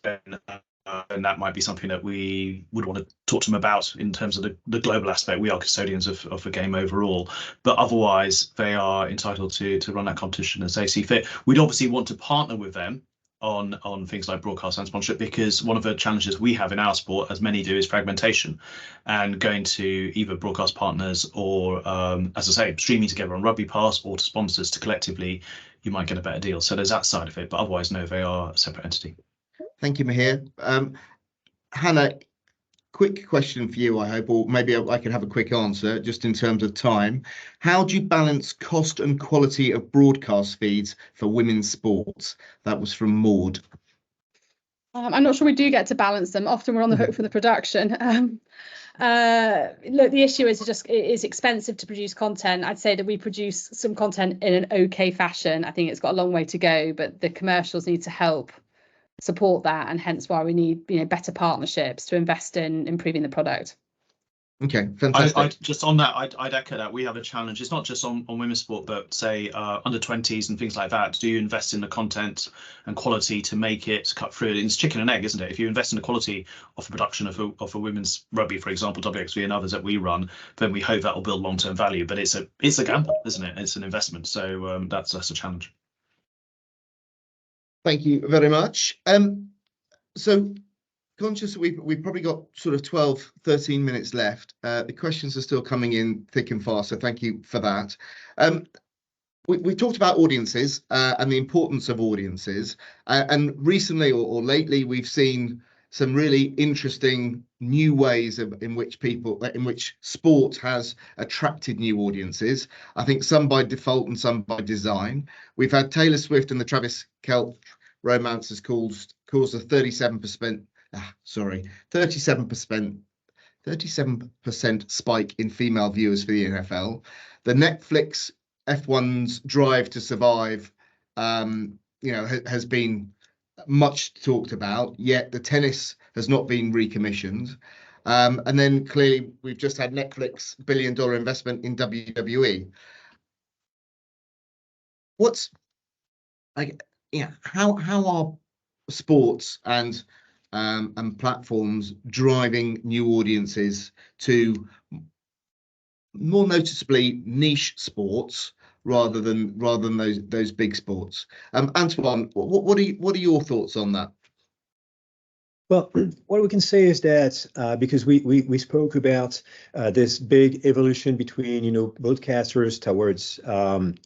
and that might be something that we would want to talk to them about in terms of the global aspect. We are custodians of the game overall, but otherwise they are entitled to run that competition as they see fit. We'd obviously want to partner with them on things like broadcast and sponsorship, because one of the challenges we have in our sport, as many do, is fragmentation, and going to either broadcast partners or, as I say, streaming together on Rugby Pass or to sponsors to collectively you might get a better deal. So there's that side of it, but otherwise, no, they are a separate entity. Thank you, Mahir. Hannah, quick question for you, I hope, or maybe I can have a quick answer just in terms of time. How do you balance cost and quality of broadcast feeds for women's sports? That was from Maud. I'm not sure we do get to balance them. Often we're on the hook for the production. Look, the issue is just it is expensive to produce content. I'd say that we produce some content in an okay fashion. I think it's got a long way to go, but the commercials need to help support that, and hence why we need better partnerships to invest in improving the product. Okay, fantastic. I just on that, I'd echo that. We have a challenge. It's not just on women's sport, but say under 20s and things like that. Do you invest in the content and quality to make it cut through? It's chicken and egg, isn't it? If you invest in the quality of the production of a women's rugby, for example, WXV and others that we run, then we hope that will build long-term value. But it's a gamble, isn't it? It's an investment. So that's a challenge. Thank you very much. So conscious that we've probably got sort of 12, 13 minutes left. The questions are still coming in thick and fast, so thank you for that. We talked about audiences and the importance of audiences, and recently or lately we've seen some really interesting new ways in which sport has attracted new audiences. I think some by default and some by design. We've had Taylor Swift and the Travis Kelce romance has caused a 37% spike in female viewers for the NFL. The Netflix F1's Drive to Survive, has been much talked about, yet the tennis has not been recommissioned. And then clearly we've just had Netflix $1 billion investment in WWE. How are sports and platforms driving new audiences to more noticeably niche sports rather than those big sports? Antoine, what are your thoughts on that? Well, what we can say is that because we spoke about this big evolution between broadcasters towards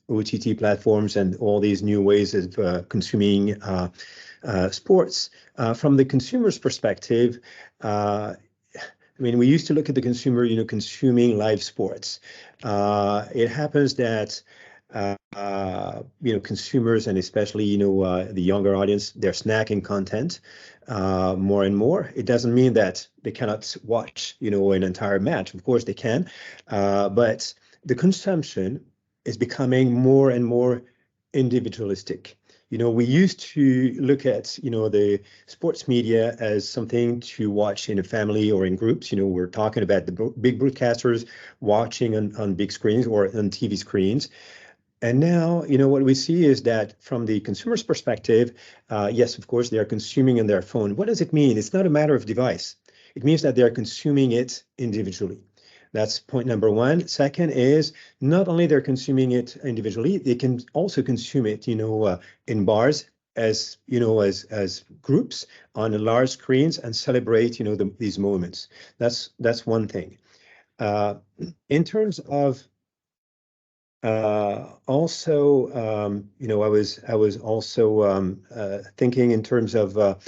OTT platforms and all these new ways of consuming sports, from the consumer's perspective. I mean, we used to look at the consumer, consuming live sports. It happens that consumers, and especially the younger audience, they're snacking content more and more. It doesn't mean that they cannot watch an entire match. Of course they can, but the consumption is becoming more and more individualistic. We used to look at the sports media as something to watch in a family or in groups. We're talking about the big broadcasters watching on big screens or on TV screens. And now, what we see is that from the consumer's perspective, yes, of course, they are consuming on their phone. What does it mean? It's not a matter of device. It means that they're consuming it individually. That's point number one. Second is not only they're consuming it individually, they can also consume it, in bars as groups on large screens and celebrate, these moments. That's one thing. In terms of also, I was also thinking in terms of the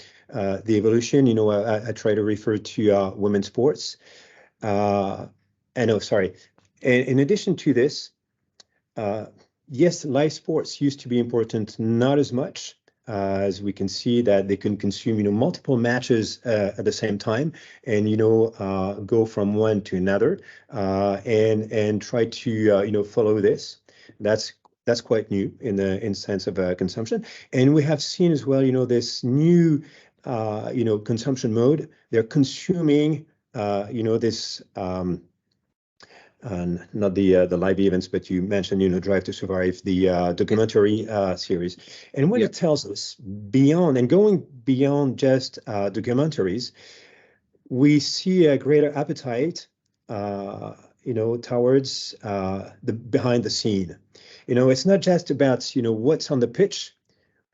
evolution. I try to refer to women's sports. Sorry. In addition to this, yes, live sports used to be important, not as much as we can see that they can consume, multiple matches at the same time, and go from one to another, and try to follow this. That's quite new in sense of consumption, and we have seen as well, this new consumption mode. They're consuming this. Not the live events, but you mentioned, Drive to Survive, the documentary series. And what it tells us, going beyond just documentaries, we see a greater appetite, towards the behind the scene. It's not just about, what's on the pitch.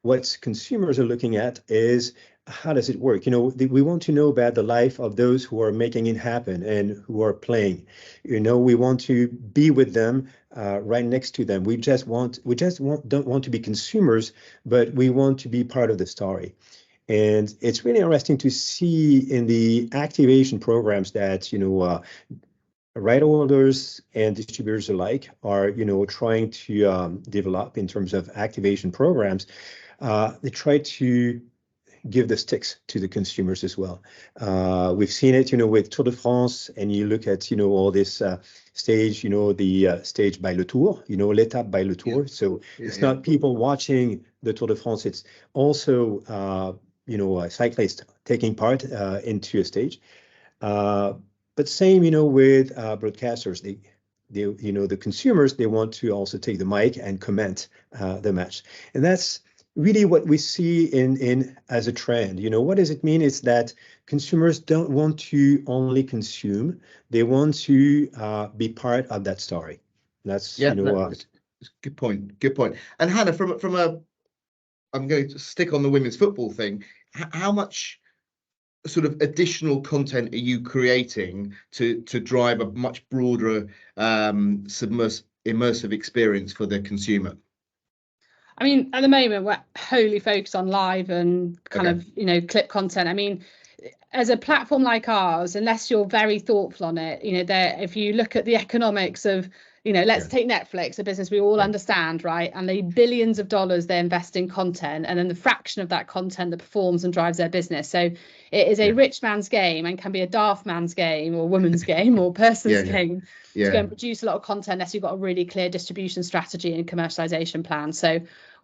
What consumers are looking at is how does it work? We want to know about the life of those who are making it happen and who are playing. We want to be with them, right next to them. Don't want to be consumers, but we want to be part of the story. And it's really interesting to see in the activation programs that, right holders and distributors alike are, trying to develop in terms of activation programs. They try to give the sticks to the consumers as well. We've seen it, with Tour de France, and you look at, all this stage, the stage by Le Tour, l'étape by Le Tour. Yeah. So Yeah, it's yeah. not people watching the Tour de France. It's also, a cyclist taking part into a stage. But same, with broadcasters, they, the consumers, they want to also take the mic and comment the match, and that's really what we see in as a trend. What does it mean? It's that consumers don't want to only consume; they want to be part of that story. That's Yeah, it's good point. Good point. And Hannah, from a, I'm going to stick on the women's football thing. How much sort of additional content are you creating to drive a much broader immersive experience for the consumer? I mean, at the moment, we're wholly focused on live and kind Okay. of, clip content. I mean, as a platform like ours, unless you're very thoughtful on it, if you look at the economics of, let's take Netflix, a business we all understand, right? And the billions of dollars they invest in content, and then the fraction of that content that performs and drives their business. So it is a rich man's game and can be a daft man's game or woman's game or person's game to go and produce a lot of content unless you've got a really clear distribution strategy and commercialization plan. So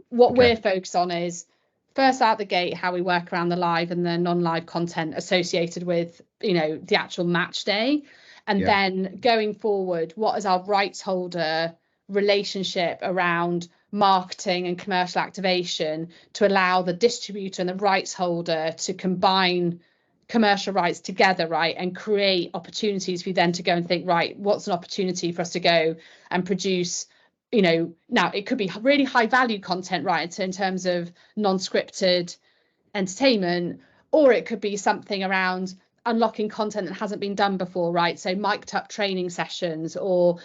what we're focused on is, first out the gate, how we work around the live and the non-live content associated with, the actual match day. And then going forward, what is our rights holder relationship around marketing and commercial activation to allow the distributor and the rights holder to combine commercial rights together, right, and create opportunities for you then to go and think, right, what's an opportunity for us to go and produce, now it could be really high value content, right, in terms of non-scripted entertainment, or it could be something around unlocking content that hasn't been done before, right? So mic'd up training sessions, or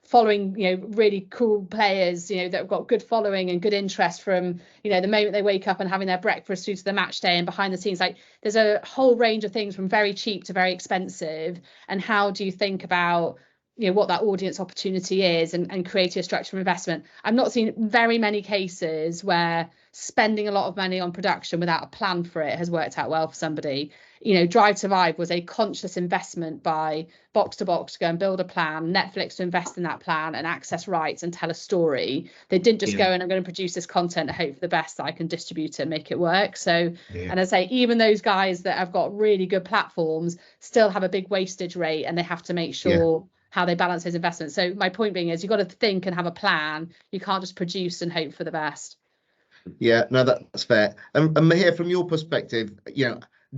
following really cool players that have got good following and good interest from the moment they wake up and having their breakfast through to the match day, and behind the scenes. Like, there's a whole range of things from very cheap to very expensive. And how do you think about what that audience opportunity is, and create a structure of investment? I've not seen very many cases where spending a lot of money on production without a plan for it has worked out well for somebody. Drive to Survive was a conscious investment by Box to Box to go and build a plan, Netflix to invest in that plan and access rights and tell a story. They didn't just go, and I'm going to produce this content and hope for the best that I can distribute it and make it work. So, and I say, even those guys that have got really good platforms still have a big wastage rate, and they have to make sure how they balance those investments. So my point being is, you've got to think and have a plan. You can't just produce and hope for the best. Yeah, no, that's fair. And Mahir, from your perspective,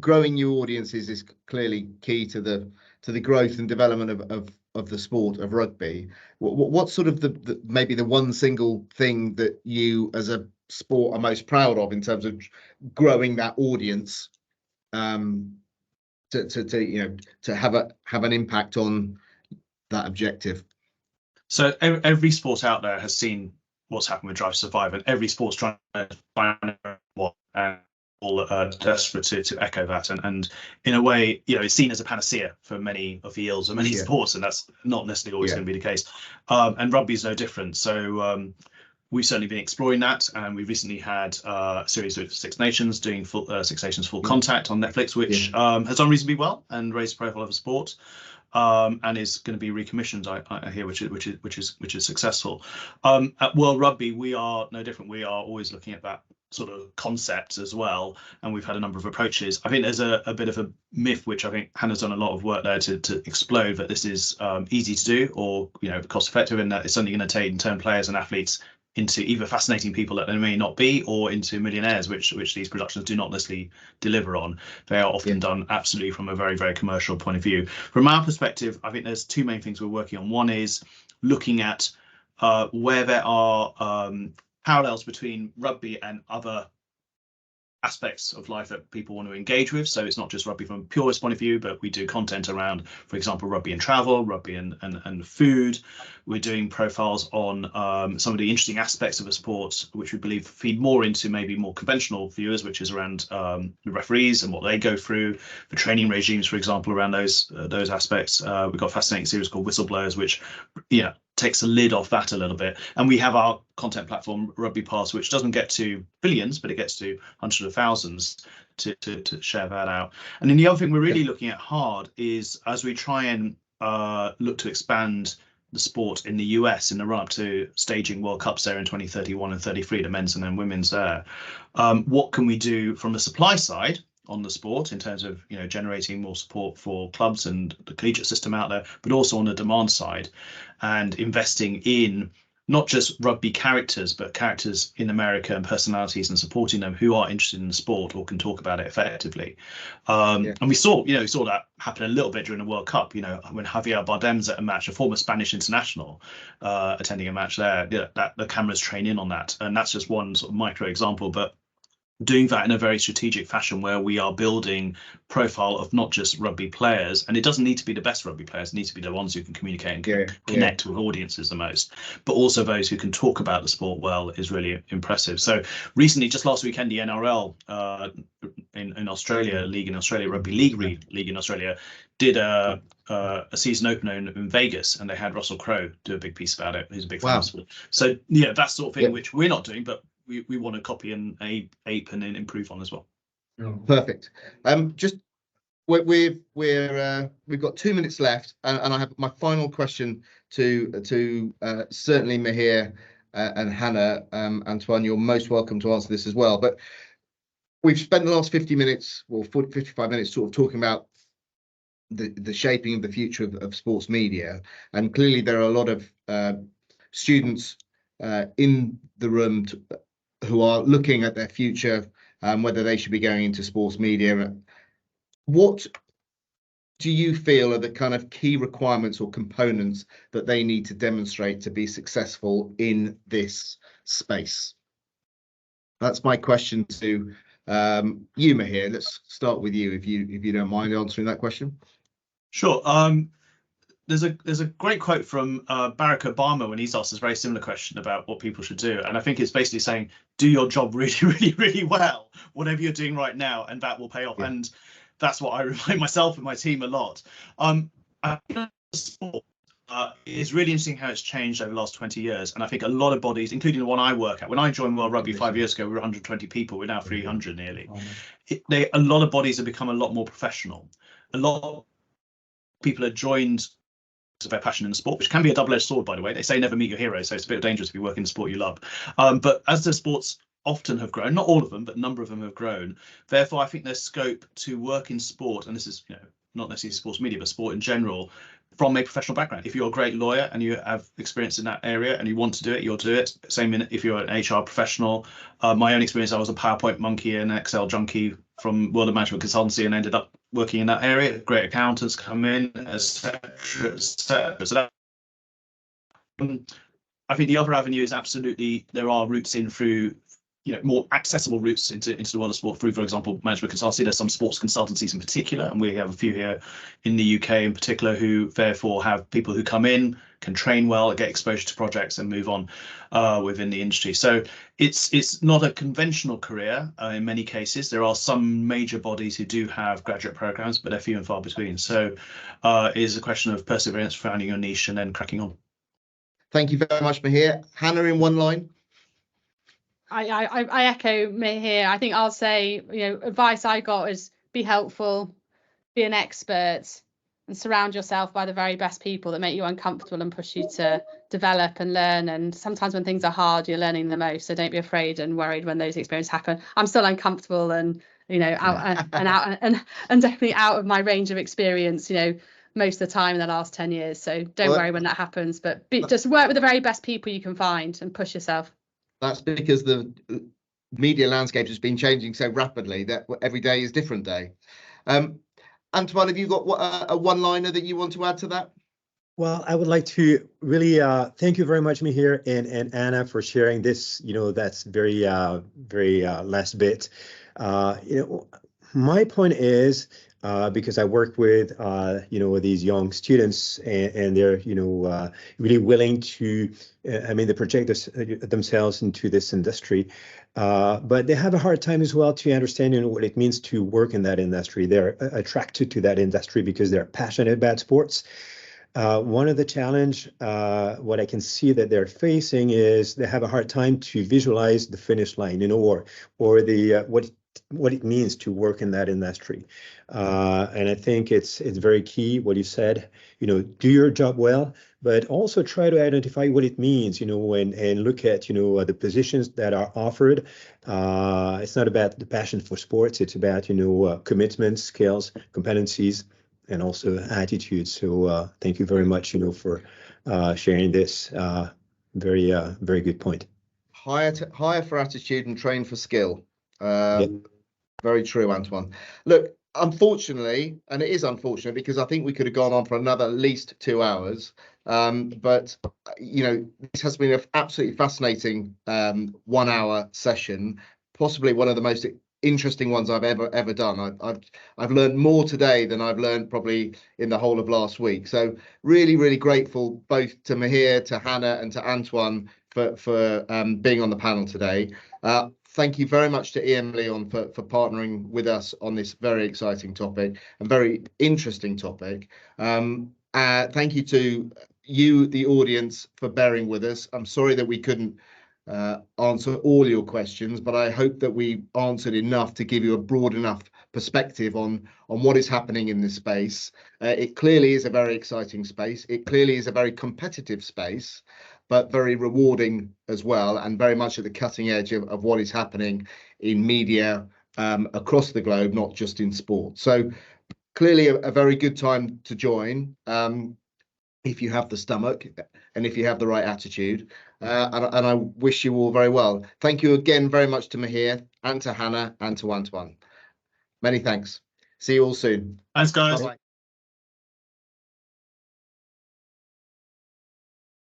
growing new audiences is clearly key to the growth and development of the sport of rugby. What's sort of the maybe the one single thing that you as a sport are most proud of in terms of growing that audience, to have an impact on that objective? So every sport out there has seen what's happened with Drive to Survive, and every sport's trying to find what, and all desperate to echo that. And in a way, it's seen as a panacea for many of the ills of many sports, and that's not necessarily always going to be the case. And rugby is no different. So we've certainly been exploring that, and we recently had a series of Six Nations doing Six Nations Full Contact on Netflix, which has done reasonably well and raised the profile of the sport. And is going to be recommissioned, I hear, which is successful. At World Rugby, we are no different. We are always looking at that sort of concept as well, and we've had a number of approaches. I think there's a bit of a myth, which I think Hannah's done a lot of work there to explode, that this is easy to do or cost effective, and that it's only going to take and turn players and athletes into either fascinating people that they may not be, or into millionaires, which these productions do not necessarily deliver on. They are often done absolutely from a very, very commercial point of view. From our perspective, I think there's two main things we're working on. One is looking at where there are parallels between rugby and other aspects of life that people want to engage with. So it's not just rugby from a purist point of view, but we do content around, for example, rugby and travel, rugby and food. We're doing profiles on some of the interesting aspects of a sport, which we believe feed more into maybe more conventional viewers, which is around the referees and what they go through, the training regimes, for example, around those aspects. We've got a fascinating series called Whistleblowers, which takes the lid off that a little bit. And we have our content platform Rugby Pass, which doesn't get to billions, but it gets to hundreds of thousands to share that out. And then the other thing we're really looking at hard is, as we try and look to expand the sport in the US in the run up to staging World Cups there in 2031 and 33, the men's and then women's there, what can we do from the supply side on the sport in terms of generating more support for clubs and the collegiate system out there, but also on the demand side, and investing in not just rugby characters, but characters in America and personalities, and supporting them who are interested in the sport or can talk about it effectively. And we saw that happen a little bit during the World Cup. When Javier Bardem's at a match, a former Spanish international, attending a match there, that the cameras train in on that, and that's just one sort of micro example, but doing that in a very strategic fashion where we are building profile of not just rugby players, and it doesn't need to be the best rugby players, it needs to be the ones who can communicate and connect with audiences the most, but also those who can talk about the sport well is really impressive. So recently, just last weekend, the NRL in Australia, league in Australia, Rugby League in Australia, did a season opener in Vegas, and they had Russell Crowe do a big piece about it. He's a big fan of sport. So that sort of thing, which we're not doing, but we want to copy and ape and then improve on as well. Perfect. Just we've got 2 minutes left, and I have my final question to certainly Mahir and Hannah. Antoine, you're most welcome to answer this as well. But we've spent the last 50 minutes, or 55 minutes, sort of talking about the shaping of the future of sports media, and clearly there are a lot of students in the room who are looking at their future, whether they should be going into sports media. What do you feel are the kind of key requirements or components that they need to demonstrate to be successful in this space? That's my question to you, Mahir. Let's start with you, if you don't mind answering that question. Sure. There's a great quote from Barack Obama when he's asked this very similar question about what people should do, and I think it's basically saying, do your job really, really, really well, whatever you're doing right now, and that will pay off. And that's what I remind myself and my team a lot. I think sport is really interesting how it's changed over the last 20 years, and I think a lot of bodies, including the one I work at, when I joined World Rugby 5 years ago, we were 120 people. We're now 300 nearly. A lot of bodies have become a lot more professional. A lot of people have joined of their passion in the sport, which can be a double-edged sword, by the way. They say never meet your hero, so it's a bit dangerous if you work in the sport you love. But as the sports often have grown, not all of them, but a number of them have grown, therefore I think there's scope to work in sport, and this is not necessarily sports media, but sport in general, from a professional background. If you're a great lawyer and you have experience in that area and you want to do it, you'll do it. Same if you're an HR professional. My own experience, I was a PowerPoint monkey and Excel junkie from World of Management Consultancy, and ended up working in that area. Great accountants come in, etc., etc. So that, I think the other avenue is absolutely, there are routes in through more accessible routes into the world of sport through, for example, management consultancy. There's some sports consultancies in particular, and we have a few here in the UK in particular, who therefore have people who come in, can train well, get exposure to projects and move on within the industry. So it's not a conventional career in many cases. There are some major bodies who do have graduate programs, but they're few and far between. So it is a question of perseverance, finding your niche and then cracking on. Thank you very much, Mahir. Hannah, in one line. I echo Mahir. I think I'll say, advice I got is be helpful, be an expert, and surround yourself by the very best people that make you uncomfortable and push you to develop and learn. And sometimes when things are hard, you're learning the most. So don't be afraid and worried when those experiences happen. I'm still uncomfortable and out and definitely out of my range of experience, most of the time in the last 10 years. So don't worry when that happens, but just work with the very best people you can find and push yourself. That's because the media landscape has been changing so rapidly that every day is different day. Antoine, have you got a one-liner that you want to add to that? Well, I would like to really thank you very much, Mahir and Anna, for sharing this. That's very last bit. My point is, because I work with these young students, and they're really willing to, they project themselves into this industry, but they have a hard time as well to understand what it means to work in that industry. They're attracted to that industry because they're passionate about sports. One of the challenge, what I can see that they're facing is they have a hard time to visualize the finish line, or the what it means to work in that industry. And I think it's very key what you said, do your job well, but also try to identify what it means, and look at, the positions that are offered. It's not about the passion for sports, it's about, commitment, skills, competencies, and also attitude. So thank you very much, for sharing this. Very good point. Hire for attitude and train for skill. Yep. Very true, Antoine. Look, unfortunately, and it is unfortunate because I think we could have gone on for another at least 2 hours. But this has been an absolutely fascinating 1 hour session, possibly one of the most interesting ones I've ever done. I've learned more today than I've learned probably in the whole of last week. So really grateful both to Mahir, to Hannah, and to Antoine for being on the panel today. Thank you very much to emlyon for partnering with us on this very exciting topic and very interesting topic. Thank you to you, the audience, for bearing with us. I'm sorry that we couldn't answer all your questions, but I hope that we answered enough to give you a broad enough perspective on what is happening in this space. It clearly is a very exciting space. It clearly is a very competitive space, but very rewarding as well, and very much at the cutting edge of what is happening in media across the globe, not just in sport. So clearly a very good time to join if you have the stomach and if you have the right attitude. And I wish you all very well. Thank you again very much to Mahir and to Hannah and to Antoine. Many thanks. See you all soon. Thanks, guys. Bye-bye.